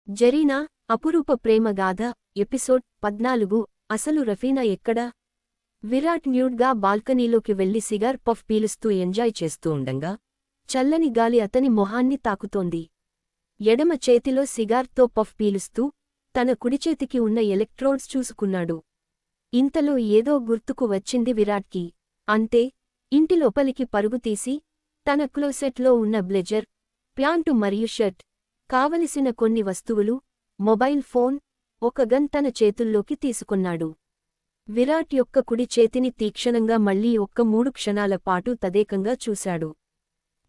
జరీనా అపురూప ప్రేమగాథ episode 14 అసలు రఫీనా ఎక్కడా? విరాట్ న్యూడ్గా బాల్కనీలోకి వెళ్లి సిగార్ పఫ్ పీలుస్తూ ఎంజాయ్ చేస్తూ ఉండంగా చల్లని గాలి అతని మొహాన్ని తాకుతోంది. ఎడమ చేతిలో సిగార్తో పఫ్ పీలుస్తూ తన కుడిచేతికి ఉన్న ఎలక్ట్రోడ్స్ చూసుకున్నాడు. ఇంతలో ఏదో గుర్తుకు వచ్చింది విరాట్కి. అంతే, ఇంటి లోపలికి పరుగుతీసి తన క్లోసెట్లో ఉన్న బ్లెజర్, ప్యాంటు మరియు షర్ట్, కావలసిన కొన్ని వస్తువులు, మొబైల్ ఫోన్, ఒక గన్ తన చేతుల్లోకి తీసుకున్నాడు. విరాట్ యొక్క కుడి చేతిని తీక్షణంగా మళ్లీ 3 క్షణాల పాటు తదేకంగా చూశాడు.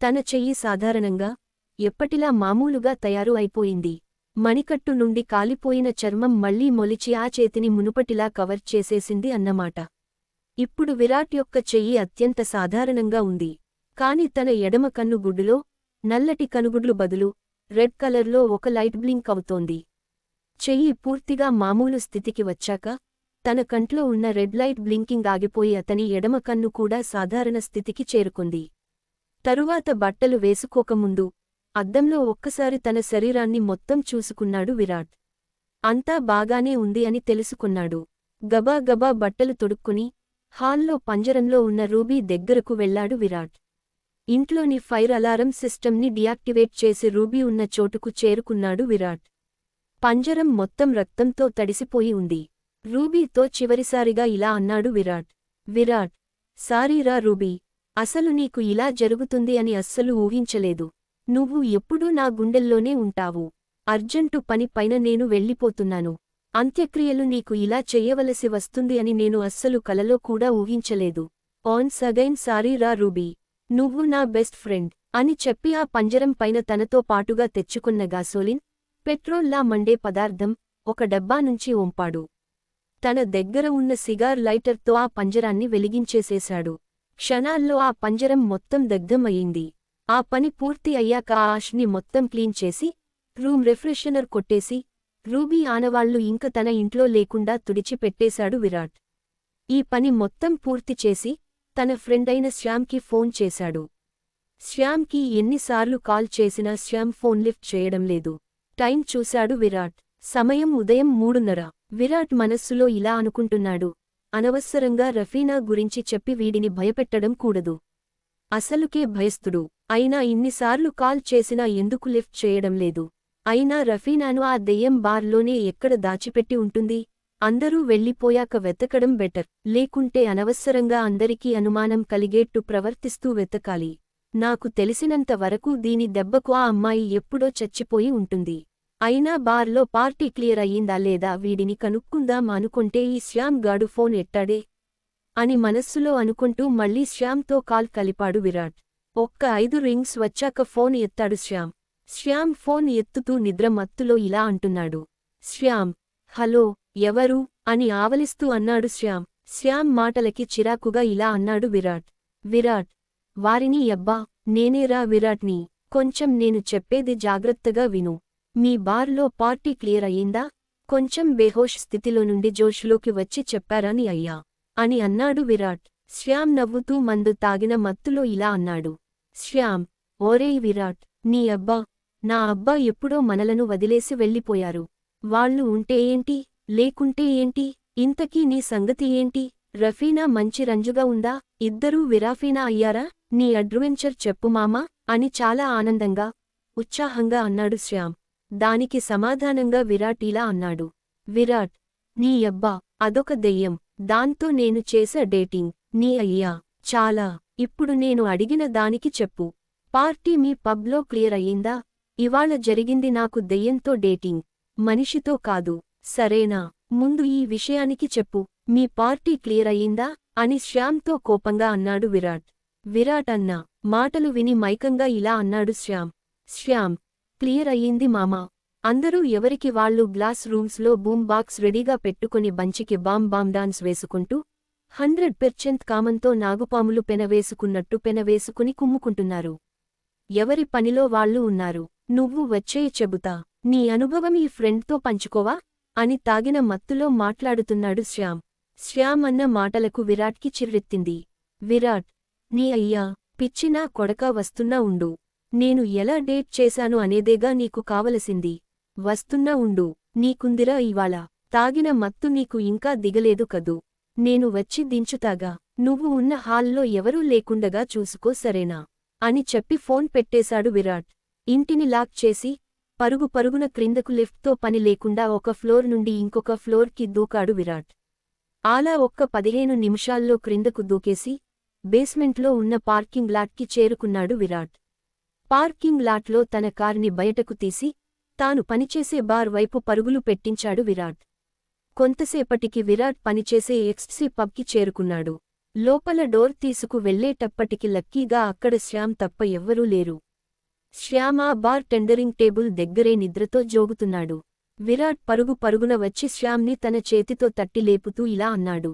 తన చెయ్యి సాధారణంగా, ఎప్పటిలా మామూలుగా తయారు అయిపోయింది. మణికట్టు నుండి కాలిపోయిన చర్మం మళ్లీ మొలిచి ఆ చేతిని మునుపటిలా కవర్ చేసేసింది అన్నమాట. ఇప్పుడు విరాట్ యొక్క చెయ్యి అత్యంత సాధారణంగా ఉంది. కాని తన ఎడమ కన్నుగుడ్డులో నల్లటి కనుగుడ్లు బదులు రెడ్ కలర్లో ఒక లైట్ బ్లింక్ అవుతోంది. చెయ్యి పూర్తిగా మామూలు స్థితికి వచ్చాక తన కంట్లో ఉన్న రెడ్ లైట్ బ్లింకింగ్ ఆగిపోయి అతని ఎడమ కన్ను కూడా సాధారణ స్థితికి చేరుకుంది. తరువాత బట్టలు వేసుకోకముందు అద్దంలో ఒక్కసారి తన శరీరాన్ని మొత్తం చూసుకున్నాడు విరాట్. అంతా బాగానే ఉంది అని తెలుసుకున్నాడు. గబా గబా బట్టలు తొడుక్కుని హాల్లో పంజరంలో ఉన్న రూబీ దగ్గరకు వెళ్లాడు విరాట్. ఇంట్లోని ఫైర్ అలారం సిస్టమ్ని డియాక్టివేట్ చేసి రూబీ ఉన్న చోటుకు చేరుకున్నాడు విరాట్. పంజరం మొత్తం రక్తంతో తడిసిపోయి ఉంది. రూబీతో చివరిసారిగా ఇలా అన్నాడు విరాట్. విరాట్, సారీరా రూబీ, అసలు నీకు ఇలా జరుగుతుంది అని అస్సలు ఊహించలేదు. నువ్వు ఎప్పుడూ నా గుండెల్లోనే ఉంటావు. అర్జెంటు పని పైన నేను వెళ్ళిపోతున్నాను. అంత్యక్రియలు నీకు ఇలా చెయ్యవలసి వస్తుంది అని నేను అస్సలు కలలో కూడా ఊహించలేదు. ఆన్స్ అగైన్ సారీరా రూబీ, నువ్వు నా బెస్ట్ ఫ్రెండ్ అని చెప్పి ఆ పంజరం పైన తనతో పాటుగా తెచ్చుకున్న గాసోలిన్, పెట్రోల్లా మండే పదార్థం ఒక డబ్బా నుంచి ఒంపాడు. తన దగ్గర ఉన్న సిగార్ లైటర్తో ఆ పంజరాన్ని వెలిగించేసేశాడు. క్షణాల్లో ఆ పంజరం మొత్తం దగ్ధం అయింది. ఆ పని పూర్తి అయ్యాక ఆ ఆష్ని మొత్తం క్లీన్ చేసి రూమ్ రిఫ్రెషనర్ కొట్టేసి రూబీ ఆనవాళ్లు ఇంక తన ఇంట్లో లేకుండా తుడిచిపెట్టేశాడు విరాట్. ఈ పని మొత్తం పూర్తి చేసి తన ఫ్రెండైన శ్యామ్కి ఫోన్ చేశాడు. శ్యామ్కి ఎన్నిసార్లు కాల్ చేసినా శ్యామ్ ఫోన్ లిఫ్ట్ చేయడం లేదు. టైం చూశాడు విరాట్. సమయం ఉదయం 3:30. విరాట్ మనస్సులో ఇలా అనుకుంటున్నాడు, అనవసరంగా రఫీనా గురించి చెప్పి వీడిని భయపెట్టడం కూడదు. అసలుకే భయస్థుడు. అయినా ఇన్నిసార్లు కాల్ చేసినా ఎందుకు లిఫ్ట్ చేయడం లేదు? అయినా రఫీనాను ఆ దెయ్యం బార్లోనే ఎక్కడ దాచిపెట్టి ఉంటుంది? అందరూ వెళ్ళిపోయాక వెతకడం బెటర్. లేకుంటే అనవసరంగా అందరికీ అనుమానం కలిగేట్టు ప్రవర్తిస్తూ వెతకాలి. నాకు తెలిసినంత వరకు దీని దెబ్బకు ఆ అమ్మాయి ఎప్పుడో చచ్చిపోయి ఉంటుంది. అయినా బార్లో పార్టీ క్లియర్ అయ్యిందా లేదా వీడిని కనుక్కుందాం అనుకుంటే ఈ శ్యామ్ గాడు ఫోన్ ఎట్టాడే అని మనస్సులో అనుకుంటూ మళ్లీ శ్యామ్తో కాల్ కలిపాడు విరాట్. 5 రింగ్స్ వచ్చాక ఫోన్ ఎత్తాడు శ్యామ్. శ్యామ్ ఫోన్ ఎత్తుతూ నిద్ర మత్తులో ఇలా అంటున్నాడు. శ్యామ్, హలో, ఎవరు అని ఆవలిస్తూ అన్నాడు శ్యామ్. శ్యామ్ మాటలకి చిరాకుగా ఇలా అన్నాడు విరాట్. విరాట్, వారిని యబ్బా, నేనేరా విరాట్ని. కొంచెం నేను చెప్పేది జాగ్రత్తగా విను. మీ బార్లో పార్టీ క్లియర్ అయ్యిందా? కొంచెం బేహోష్ స్థితిలో నుండి జోష్లోకి వచ్చి చెప్పారని అయ్యా అని అన్నాడు విరాట్. శ్యామ్ నవ్వుతూ మందు తాగిన మత్తులో ఇలా అన్నాడు. శ్యామ్, ఓరేయ్ విరాట్, నీ అబ్బా, నా అబ్బా ఎప్పుడో మనలను వదిలేసి వెళ్ళిపోయారు. వాళ్ళు ఉంటే ఏంటి, లేకుంటే ఏంటి? ఇంతకీ నీ సంగతి ఏంటి? రఫీనా మంచి రంజుగా ఉందా? ఇద్దరూ విరాఫీనా అయ్యారా? నీ అడ్వెంచర్ చెప్పు మామా అని చాలా ఆనందంగా, ఉత్సాహంగా అన్నాడు శ్యామ్. దానికి సమాధానంగా విరాట్ ఇలా అన్నాడు. విరాట్, నీ యబ్బా, అదొక దెయ్యం. దాంతో నేను చేసే డేటింగ్. నీ అయ్యా, చాలా. ఇప్పుడు నేను అడిగిన దానికి చెప్పు. పార్టీ మీ పబ్లో క్లియర్ అయ్యిందా? ఇవాళ జరిగింది నాకు దెయ్యంతో డేటింగ్, మనిషితో కాదు. సరేనా? ముందు ఈ విషయానికి చెప్పు. మీ పార్టీ క్లియర్ అయ్యిందా అని శ్యామ్తో కోపంగా అన్నాడు విరాట్. విరాట్ అన్న మాటలు విని మైకంగా ఇలా అన్నాడు శ్యామ్. శ్యామ్, క్లియర్ అయ్యింది మామా. అందరూ ఎవరికి వాళ్ళు గ్లాస్ రూమ్స్లో బూమ్ బాక్స్ రెడీగా పెట్టుకుని బంచికి బామ్ డాన్స్ వేసుకుంటూ 100% కామంతో నాగుపాములు పెనవేసుకున్నట్టు పెనవేసుకుని కుమ్ముకుంటున్నారు. ఎవరి పనిలో వాళ్ళు ఉన్నారు. నువ్వు వచ్చేయి చెబుతా. నీ అనుభవం ఈ ఫ్రెండ్తో పంచుకోవా అని తాగిన మత్తులో మాట్లాడుతున్నాడు శ్యామ్. శ్యామ్ అన్న మాటలకు విరాట్కి చిర్రెత్తింది. విరాట్, నీ అయ్యా, పిచ్చినా కొడకా వస్తున్నా ఉండు. నేను ఎలా డేట్ చేశాను అనేదేగా నీకు కావలసింది. వస్తున్నా ఉండు. నీకుందిరా ఇవాళ. తాగిన మత్తు నీకు ఇంకా దిగలేదు కదూ. నేను వచ్చి దించుతాగా. నువ్వు ఉన్న హాల్లో ఎవరూ లేకుండగా చూసుకో సరేనా అని చెప్పి ఫోన్ పెట్టేశాడు విరాట్. ఇంటిని లాక్ చేసి పరుగు పరుగున క్రిందకు లిఫ్ట్తో పని లేకుండా ఒక ఫ్లోర్ నుండి ఇంకొక ఫ్లోర్కి దూకాడు విరాట్. అలా ఒక్క 15 నిమిషాల్లో క్రిందకు దూకేసి బేస్మెంట్లో ఉన్న పార్కింగ్ లాట్కి చేరుకున్నాడు విరాట్. పార్కింగ్ లాట్లో తన కార్ని బయటకు తీసి తాను పనిచేసే బార్ వైపు పరుగులు పెట్టించాడు విరాట్. కొంతసేపటికి విరాట్ పనిచేసే ఎక్స్సీ పబ్కి చేరుకున్నాడు. లోపల డోర్ తీసుకు వెళ్లేటప్పటికి లక్కీగా అక్కడ శ్యామ్ తప్ప ఎవ్వరూ లేరు. శ్యామ్ ఆ బార్ టెండరింగ్ టేబుల్ దగ్గరే నిద్రతో జోగుతున్నాడు. విరాట్ పరుగు పరుగున వచ్చి శ్యామ్ని తన చేతితో తట్టి లేపుతూ ఇలా అన్నాడు.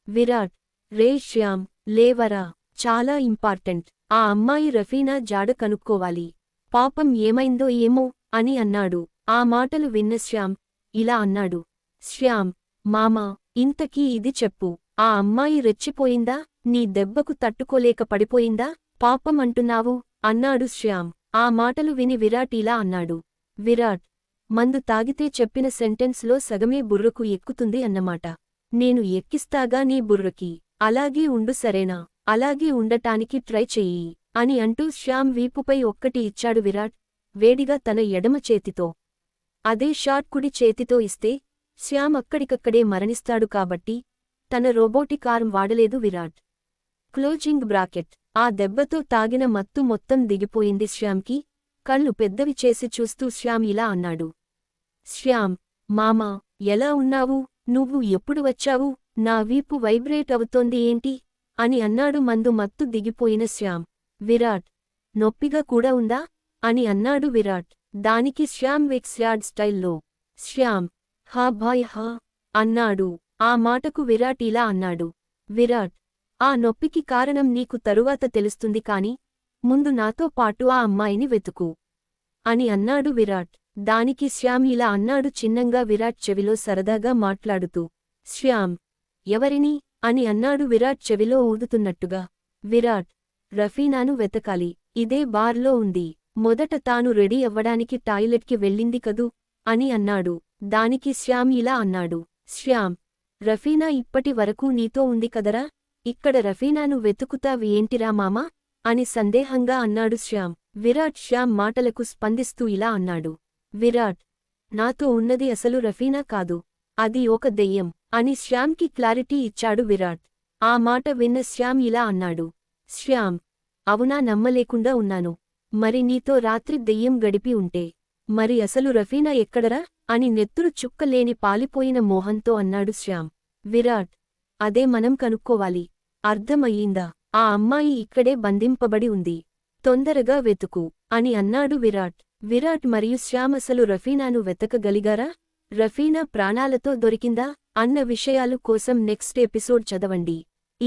విరాట్, రే శ్యామ్, లేవరా, చాలా ఇంపార్టెంట్. ఆ అమ్మాయి రఫీనా జాడ కనుక్కోవాలి. పాపం ఏమైందో ఏమో అని అన్నాడు. ఆ మాటలు విన్న శ్యామ్ ఇలా అన్నాడు. శ్యామ్, మామా, ఇంతకీ ఇది చెప్పు. ఆ అమ్మాయి రెచ్చిపోయిందా? నీ దెబ్బకు తట్టుకోలేక పడిపోయిందా? పాపం అంటున్నావు అన్నాడు శ్యామ్. ఆ మాటలు విని విరాట్ ఇలా అన్నాడు. విరాట్, మందు తాగితే చెప్పిన సెంటెన్స్లో సగమే బుర్రకు ఎక్కుతుంది అన్నమాట. నేను ఎక్కిస్తాగా నీ బుర్రకి. అలాగే ఉండు సరేనా? అలాగే ఉండటానికి ట్రై చెయ్యి అని అంటూ శ్యామ్ వీపుపై ఒక్కటి ఇచ్చాడు విరాట్, వేడిగా తన ఎడమ చేతితో. అదే షాట్ కుడి చేతితో ఇస్తే శ్యామ్ అక్కడికక్కడే మరణిస్తాడు కాబట్టి తన రోబోటిక్ ఆర్మ్ వాడలేదు విరాట్. Closing bracket. ఆ దెబ్బతో తాగిన మత్తు మొత్తం దిగిపోయింది శ్యామ్కి. కళ్ళు పెద్దవి చేసి చూస్తూ శ్యామ్ ఇలా అన్నాడు. శ్యామ్, మామా, ఎలా ఉన్నావు? నువ్వు ఎప్పుడు వచ్చావు? నా వీపు వైబ్రేట్ అవుతోంది ఏంటి అని అన్నాడు మందు మత్తు దిగిపోయిన శ్యామ్. విరాట్, నొప్పిగా కూడా ఉందా అని అన్నాడు విరాట్. దానికి శ్యామ్ వెక్స్యార్డ్ స్టైల్లో, శ్యామ్, హా భాయ్ హా అన్నాడు. ఆ మాటకు విరాట్ ఇలా అన్నాడు. విరాట్, ఆ నొప్పికి కారణం నీకు తరువాత తెలుస్తుంది కాని ముందు నాతో పాటు ఆ అమ్మాయిని వెతుకు అని అన్నాడు విరాట్. దానికి శ్యామ్ ఇలా అన్నాడు చిన్నంగా విరాట్ చెవిలో సరదాగా మాట్లాడుతూ. శ్యామ్, ఎవరిని అని అన్నాడు విరాట్ చెవిలో ఊదుతున్నట్టుగా. విరాట్, రఫీనాను వెతకాలి. ఇదే బార్లో ఉంది. మొదట తాను రెడీ అవ్వడానికి టాయిలెట్కి వెళ్ళింది కదూ అని అన్నాడు. దానికి శ్యామ్ ఇలా అన్నాడు. శ్యామ్, రఫీనా ఇప్పటి వరకూ నీతో ఉంది కదరా? ఇక్కడ రఫీనాను వెతుకుతావి ఏంటిరా మామా అని సందేహంగా అన్నాడు శ్యామ్. విరాట్ శ్యామ్ మాటలకు స్పందిస్తూ ఇలా అన్నాడు. విరాట్, నాతో ఉన్నది అసలు రఫీనా కాదు, అది ఒక దెయ్యం అని శ్యామ్కి క్లారిటీ ఇచ్చాడు విరాట్. ఆ మాట విన్న శ్యామ్ ఇలా అన్నాడు. శ్యామ్, అవునా? నమ్మలేకుండా ఉన్నాను. మరి నీతో రాత్రి దెయ్యం గడిపి ఉంటే మరి అసలు రఫీనా ఎక్కడరా అని నెత్తురు చుక్కలేని పాలిపోయిన మోహంతో అన్నాడు శ్యామ్. విరాట్, అదే మనం కనుక్కోవాలి. అర్థమయ్యిందా? ఆ అమ్మాయి ఇక్కడే బంధింపబడి ఉంది. తొందరగా వెతుకు అని అన్నాడు విరాట్. విరాట్ మరియు శ్యామ్ అసలు రఫీనాను వెతకగలిగారా? రఫీనా ప్రాణాలతో దొరికిందా అన్న విషయాలు కోసం నెక్స్ట్ ఎపిసోడ్ చదవండి.